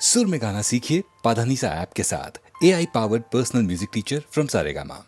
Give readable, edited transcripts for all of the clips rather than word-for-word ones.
सुर में गाना सीखिए पाधानीसा ऐप के साथ। AI powered personal music teacher from Saregama.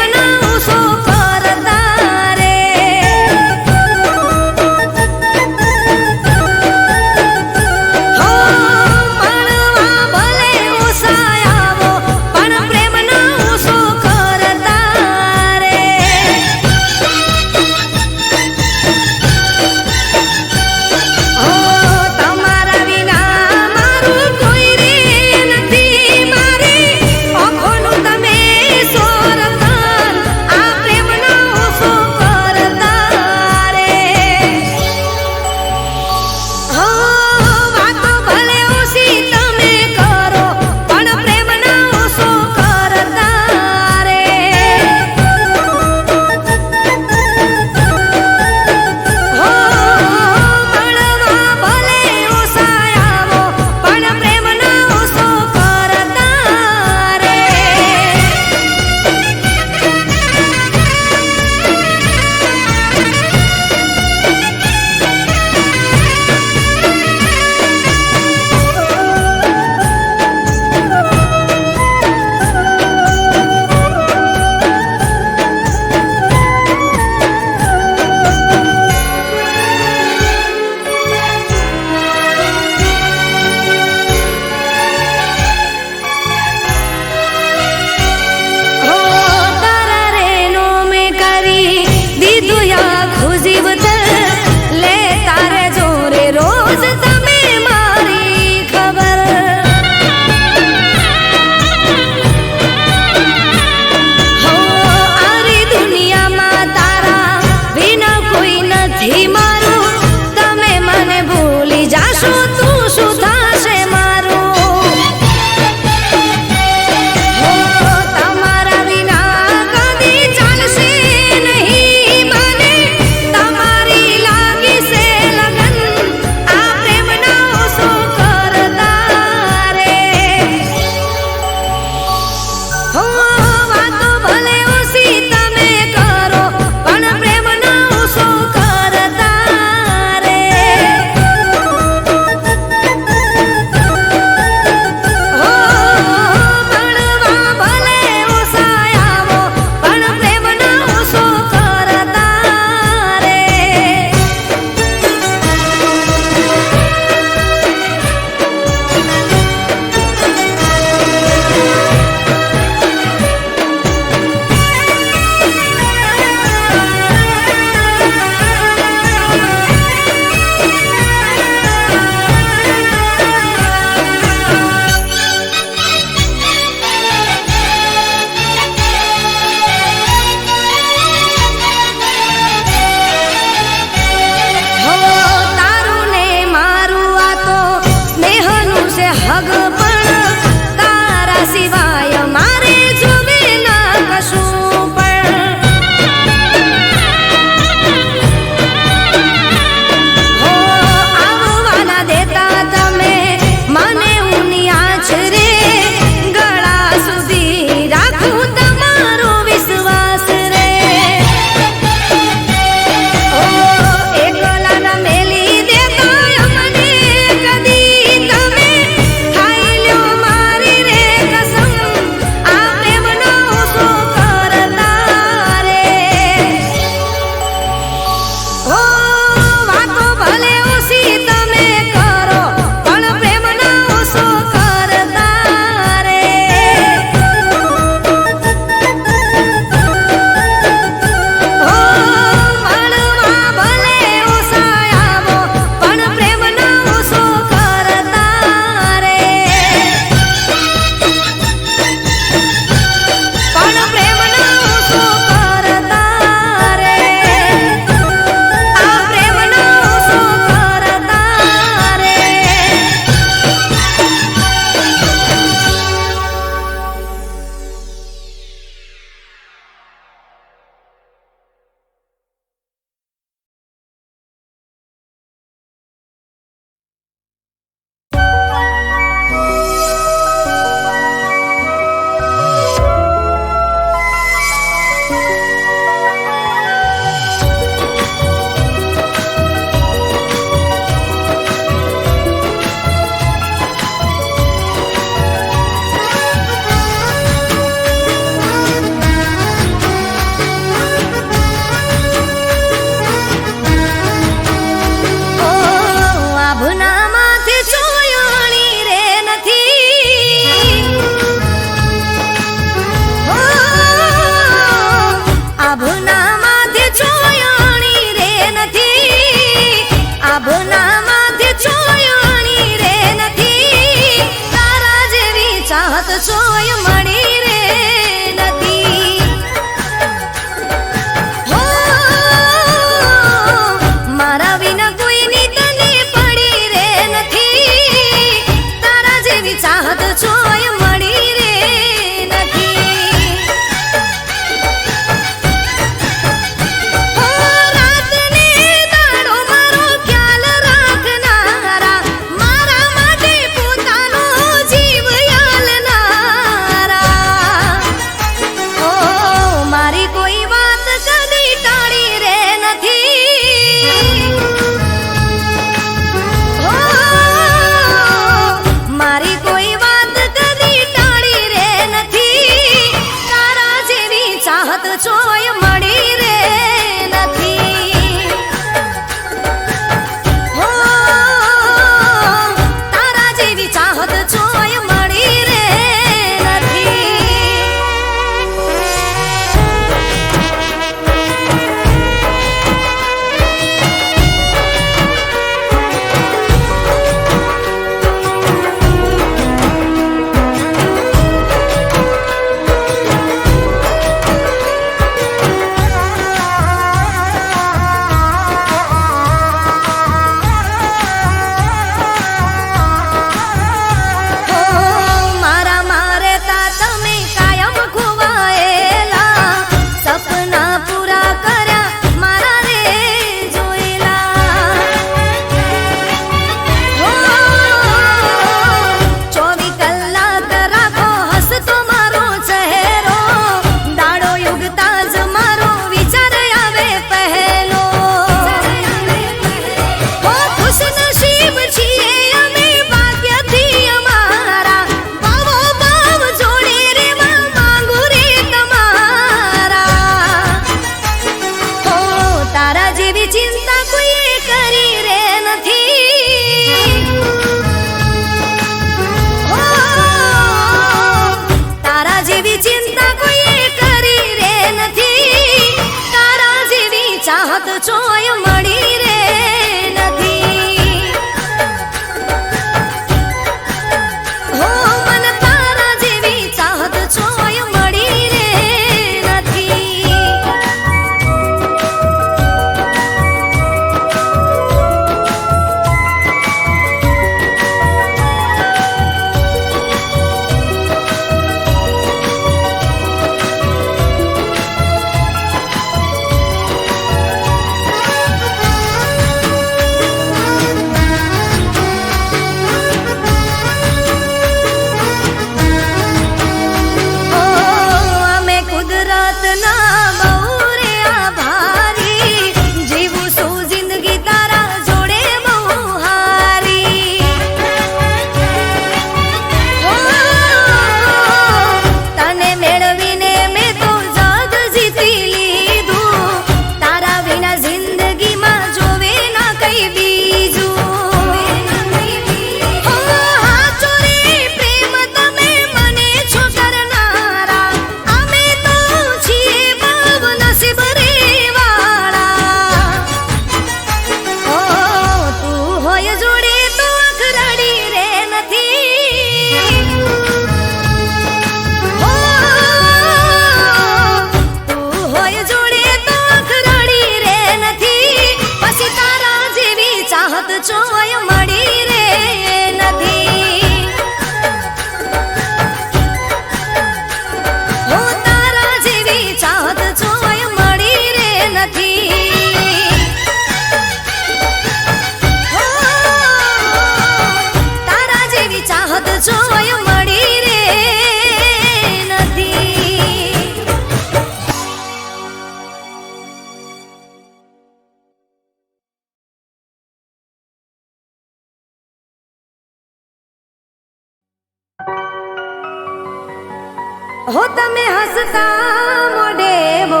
હો તમે હસતા મોઢે બહુ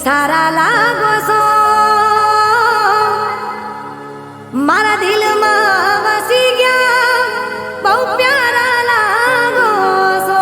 સારા લાગો છો, મારા દિલમાં વસી ગયા બહુ પ્યારા લાગો છો.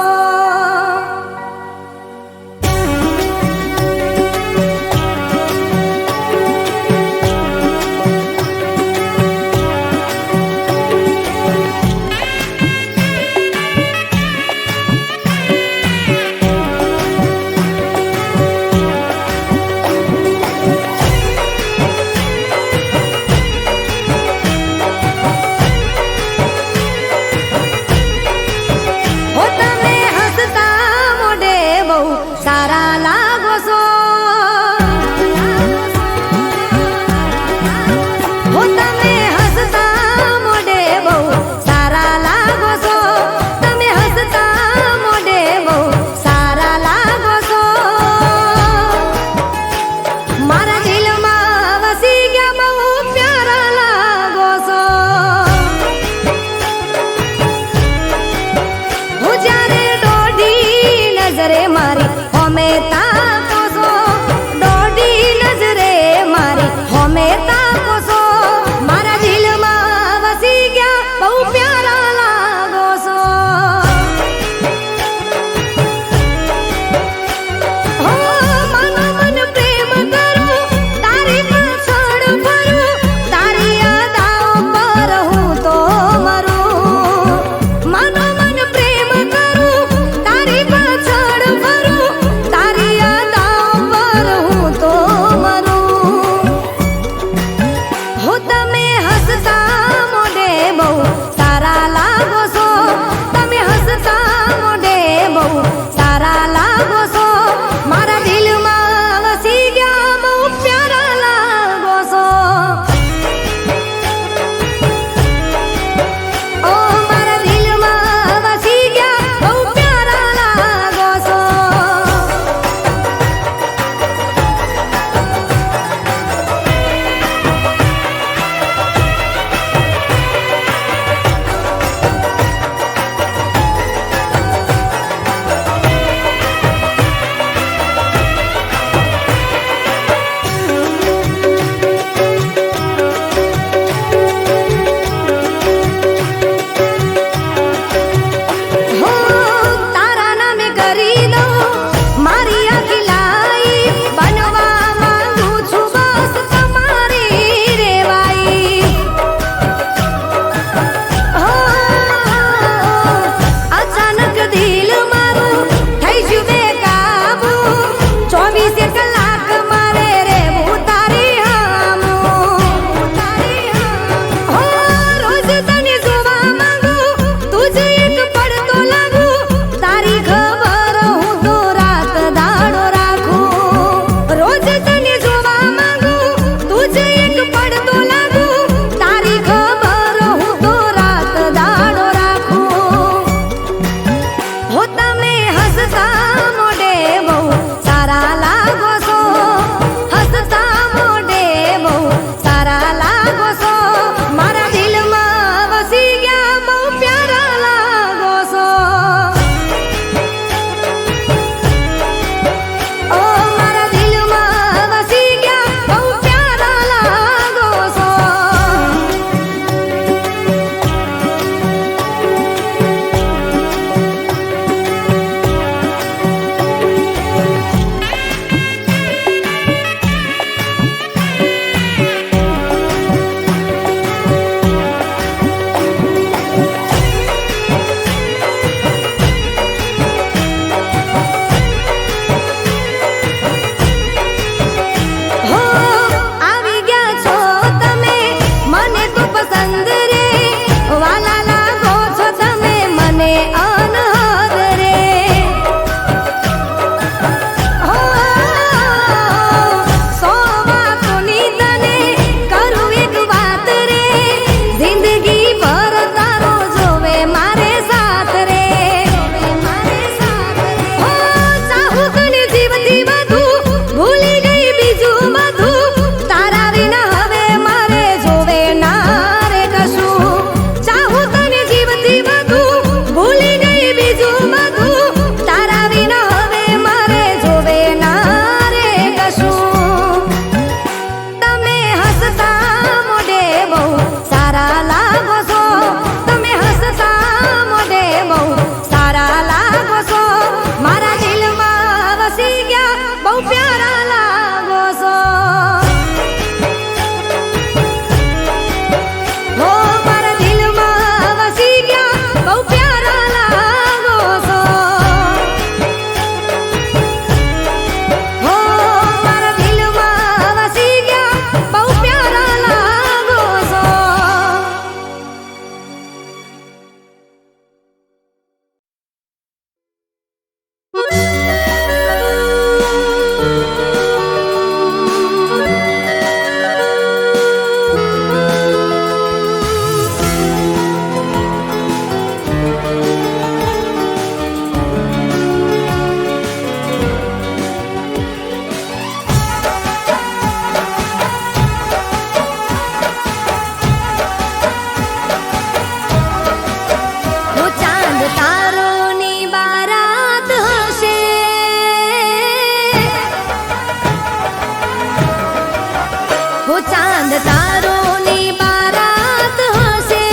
ચાંદ તારોની બારાત હશે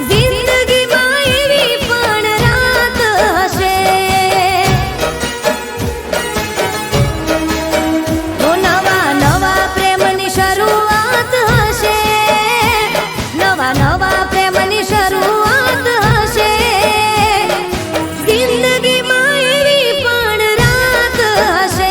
જિંદગીમાં એવી પણ રાત હશે તો નવા નવા પ્રેમની શરૂઆત હશે નવા નવા પ્રેમની શરૂઆત હશે જિંદગીમાં એવી પણ રાત હશે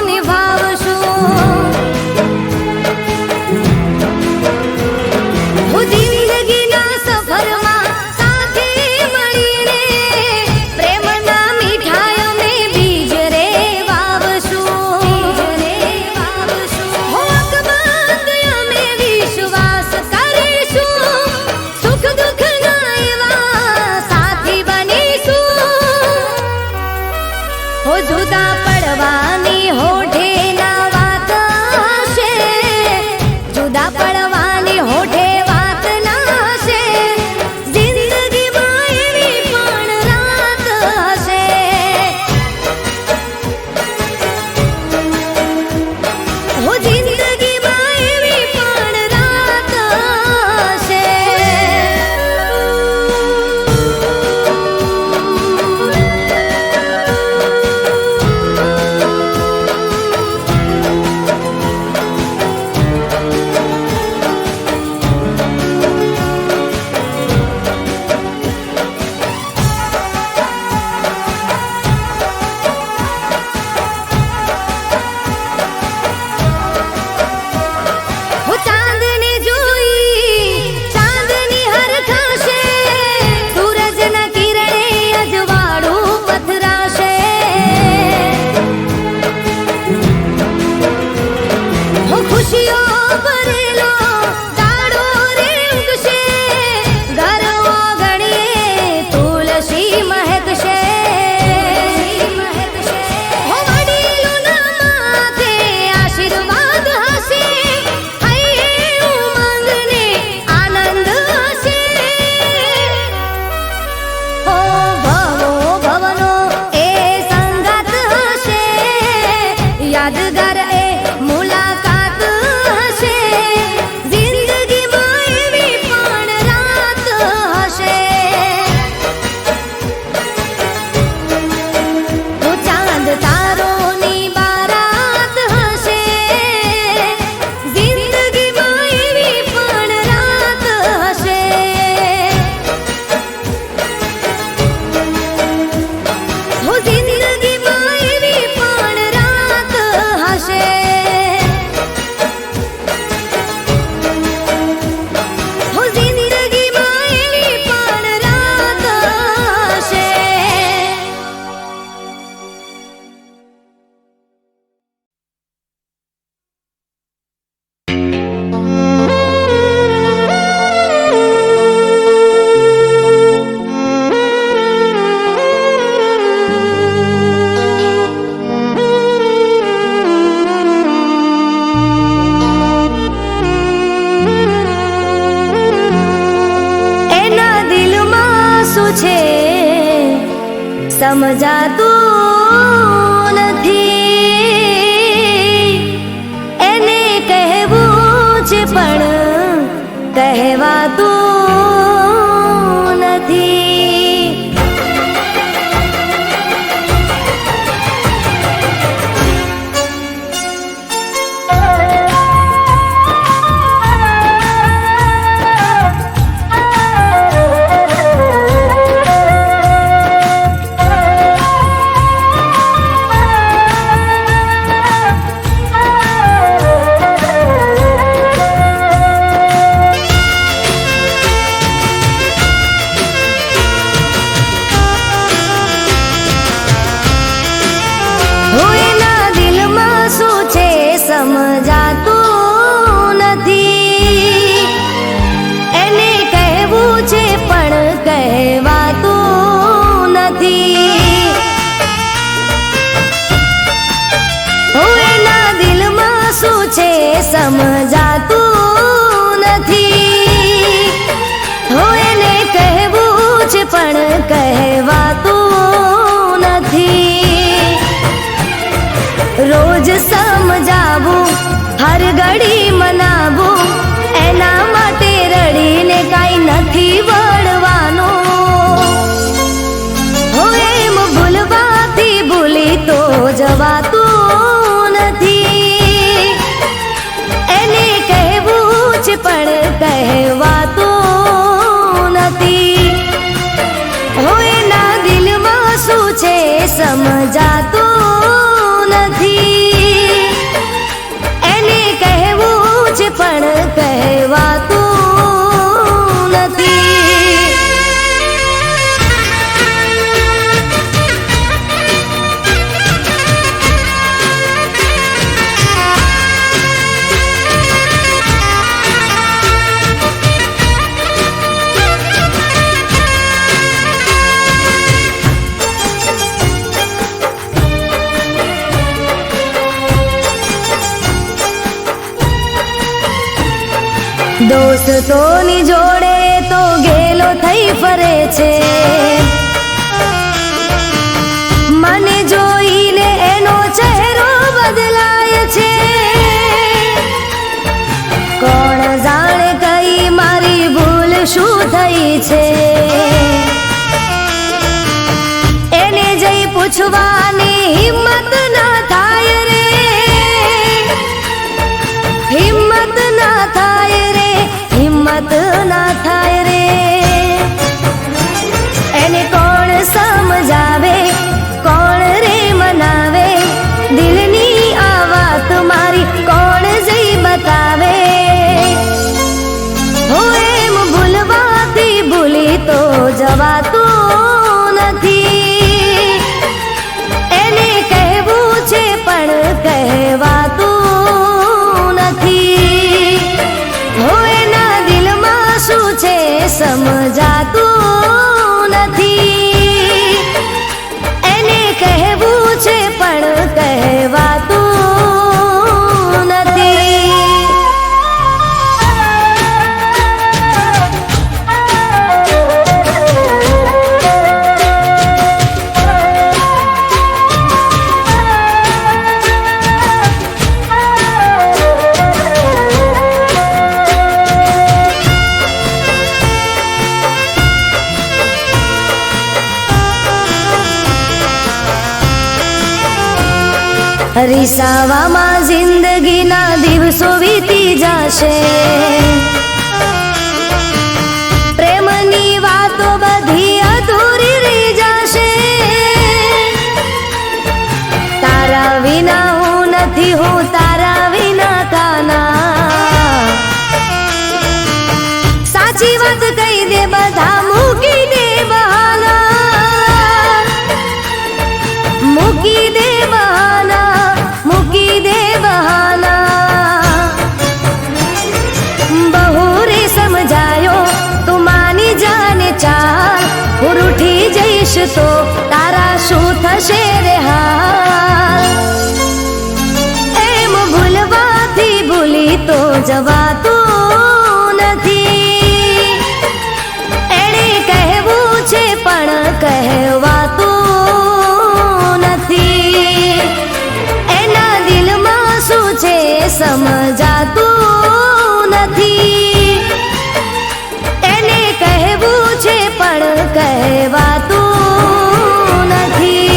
નિભાવશું. હું જિંદગીના સફરમાં સાથે મળીને પ્રેમના મીઠાઈ અમે બીજ રે વાવશું. હું અકબંધ અમે વિશ્વાસ કરીશું. સુખ દુઃખના એવા સાથી બનીશું. હો જુદા પડવાની હોઠે ના વાત હશે. જુદા પડવાની હોઠે વાત ના હશે. જિંદગીમાં એવી પણ રાત હશે. હો જિંદગીમાં એવી પણ રાત હશે. હું ચાંદને જોઈ ચાંદની હરખાશે. સૂરજના કિરણે અજવાળું પથરાશે. હું ખુશીઓ ભરેલો દાડો રે ઉગશે. ઘર ઓગણીએ તુલસી મહેકશે. હું વડીલોના માથે આશીર્વાદ હશે. હૈયે ઉમંગને આનંદ હશે. હો ભવો ભવનો એ સંગાત હશે. યાદગાર એ મુલાકાત હશે. જિંદગીમાં એવી પણ રાત હશે. હું ચાંદ તારોની બારાત હશે. જિંદગીમાં એવી પણ રાત હશે. હું જિંદગીમાં એવી પણ રાત હશે. હું જિંદગીમાં એવી પણ રાત હશે. એના દિલમાં શું છે સમજાતું નથી. એને કહેવું છે પણ કહેવાતું નથી. હું એના દિલમાં શું છે સમજાતું નથી. એને કહેવું છે પણ કહેવાતું નથી. હું એના દિલમાં શું છે સમજાતું નથી. હું એને કહેવું છે પણ કહેવાતું નથી. રોજ સમજાવું હર ઘડી મનાવું. એના માટે રડીને કાંઈ નથી વળવાનું. હું એમ ભૂલવાથી ભૂલી તો જવાતું નથી. એને કહેવું છે પણ કહેવાતું નથી. હું એના દિલમાં શું છે સમજાતું નથી. દોસ્તોની જોડે તો ગેલો થઈ ફરે છે, મને જોઈને એનો ચહેરો બદલાય છે. કોણ જાણે કઈ મારી ભૂલ શું થઈ છે, એને જઈ પૂછવાની હિંમત ના થાય રે, હિંમત ના થાય રે, હિંમત ના થાય રે. એને કોણ સમજાવે, કોણ રે મનાવે, દિલની આ વાત મારી કોણ જઈ બતાવે. હું એમ ભૂલવાથી ભૂલી તો જવાતું નથી, એને કહેવું છે પણ કહેવાતું નથી. હું એના દિલમાં શું છે સમજાતું નથી, એને કહેવું છે પણ કહેવાતું નથી. રીસાવામાં જિંદગીના દિવસો વીતી જશે, પ્રેમની વાતો બધી અધૂરી રહી જશે. તારા વિના હું નથી, હું તારા વિના કાના. સાચી વાત કહી દે બધા મૂકી દે બહાના, મૂકી દે બહાના, મૂકી દે બહાના. બહુ રે સમજાયો તું માની જાને ચાલ, હું રૂઠી જઈશ તો તારા શું થશે રે હાલ. એમ ભૂલવાથી ભૂલી તો જવાતું નથી, એણે કહેવું છે પણ કહેવાતું નથી. એના દિલમાં શું છે સમજાતું નથી, એને કહેવું છે પણ કહેવાતું નથી,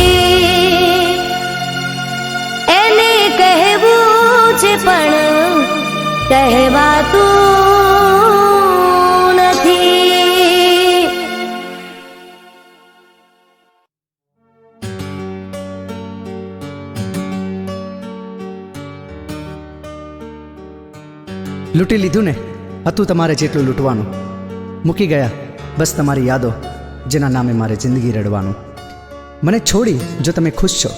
એને કહેવું છે પણ કહેવાતું નથી. લૂંટી લીધું ને, હતું તમારે જેટલું લૂંટવાનું. મૂકી ગયા બસ તમારી યાદો, જેના નામે મારે જિંદગી રડવાનું. મને છોડી જો તમે ખુશ છો,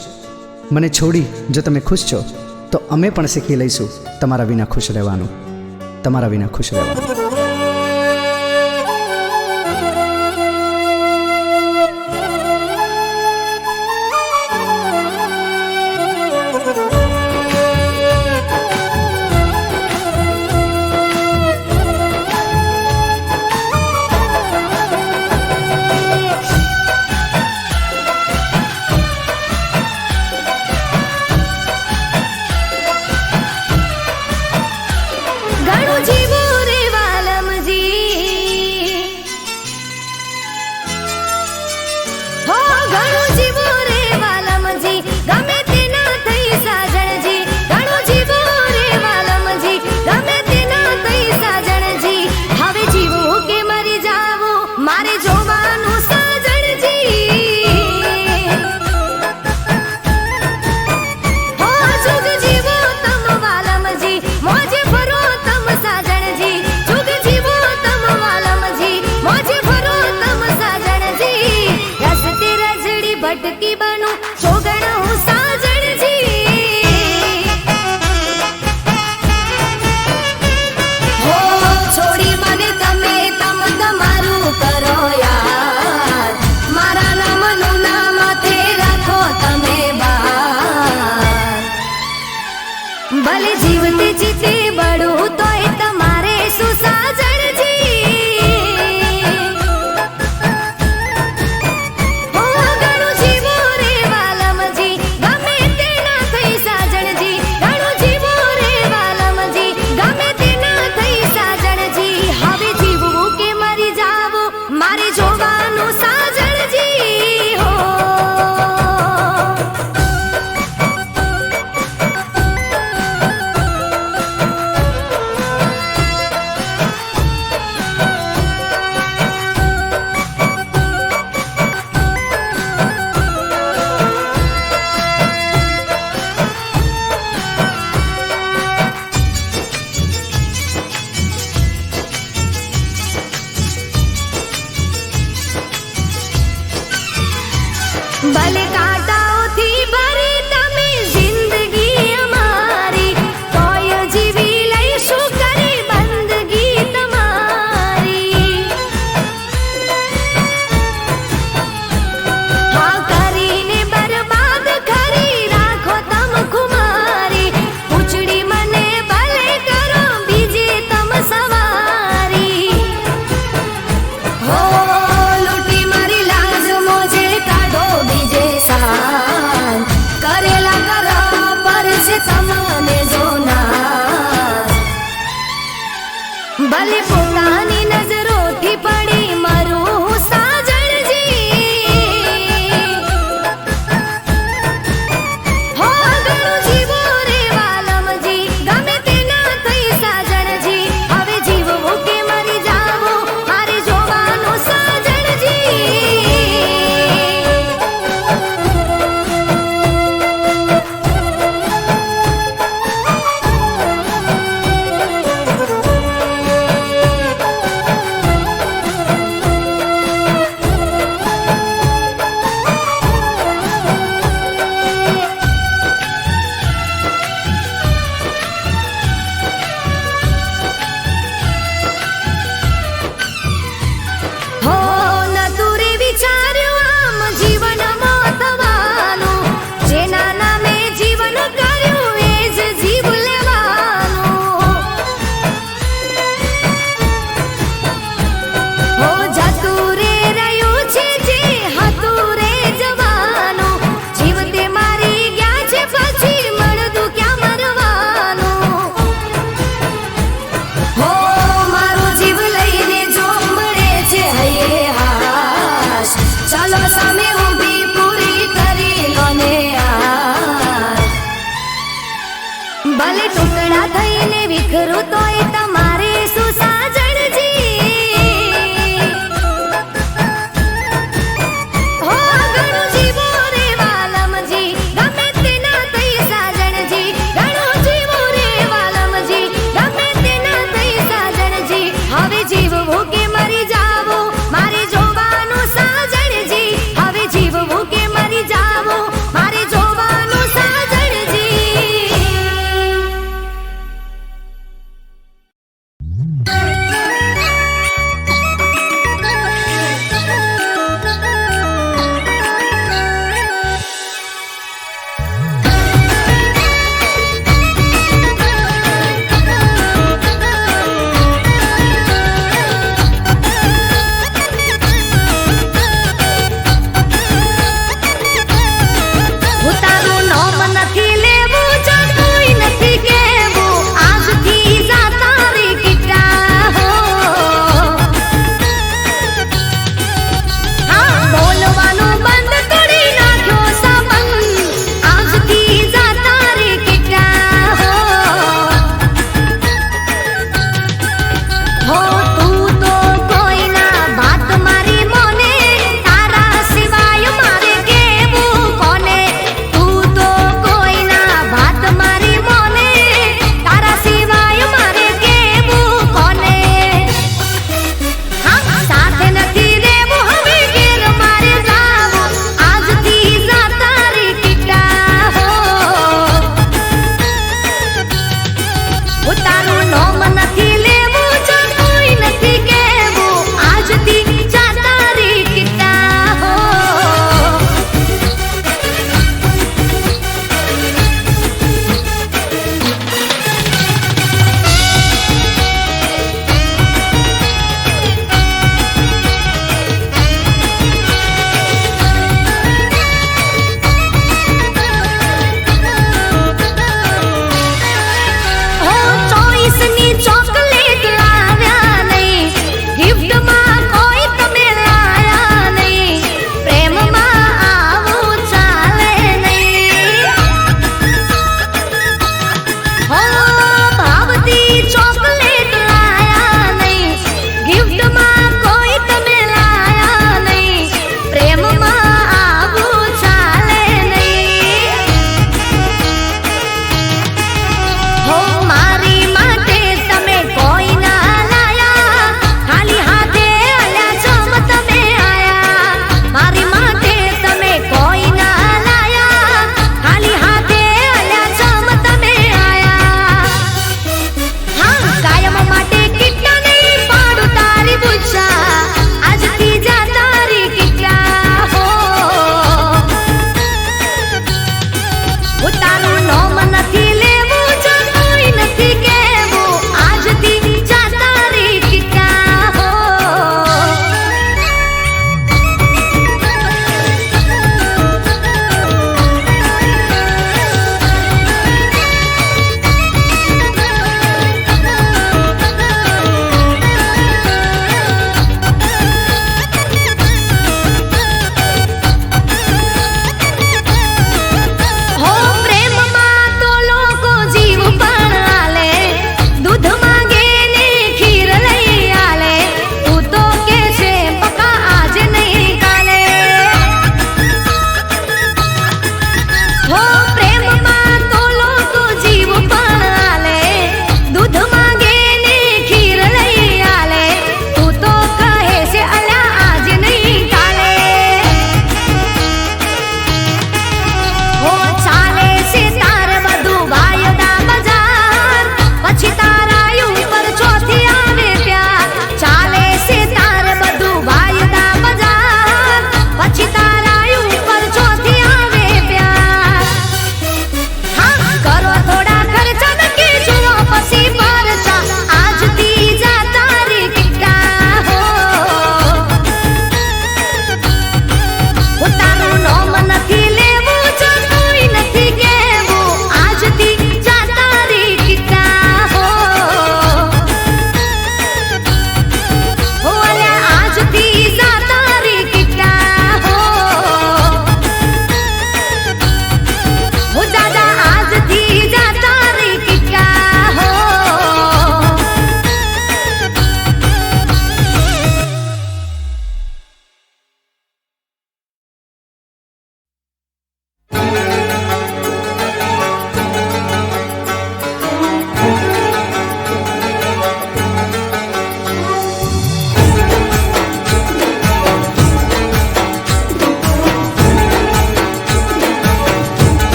મને છોડી જો તમે ખુશ છો, તો અમે પણ શીખી લઈશું તમારા વિના ખુશ રહેવાનું, તમારા વિના ખુશ રહેવાનું. ભલે જીવતે જીતે બળું તોય તમારે શું સાથ સાજણજી ઓ ઘણું જીવો રે વાલમજી ગમે તે ના થઈ સાજણજી ઘણું જીવો રે વાલમજી ગમે તે ના થઈ સાજણજી હવે જીવવું કે મરી જાવું મારે જોવાનું સાજણજી હો ભલે કાંટાઓથી ભરી તમે જિંદગી અમારી તોય જીવી લઈશું કરી બંદગી તમારી હા કરીને બરબાદ કરી રાખો તમ ખુમારી પૂછડી મને ભલે કરો બીજે તમ સવારી હો લૂટી મારી લાજ મોજે કાઢો બીજે સાન કરેલા કરો પર છે તમને જોનાર ભલે પોતાની નજરોથી પડી મરું સાજણજી હો ઘણું જીવો રે વાલમજી ગમે તે ના થઈ સાજણજી હવે જીવવું કે મરી જાવું મારે જોવાનું સાજણજી હો નતું રે વિચાર્યું આમ જીવનમાં થવાનું જેના નામે જીવન કર્યું એ જ જીવ લેવાનું હો જતું રે રહ્યું છે જે હતું રે જવાનું જીવ તે મારી ગયા છે પછી મળતું ક્યાં મરવાનું હો મારો જીવ લઈને જો મળે છે હૈયે હાશ ચાલો સામે ઊભી પૂરી કરી લો ને આ ભલે ટુકડા થઈને વિખરું તોય તમારે શું સાજણજી હો ઘણું જીવો રે વાલમજી ગમે તે ના થઈ સાજણજી ઘણું જીવો રે વાલમજી ગમે તે ના થઈ સાજણજી હવે જીવવું કે મરી જાવું મારે જોવાનું સાજણજી હવે જીવવું કે મરી જાવું મારે જોવાનું સાજણજી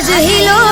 આજ હિલો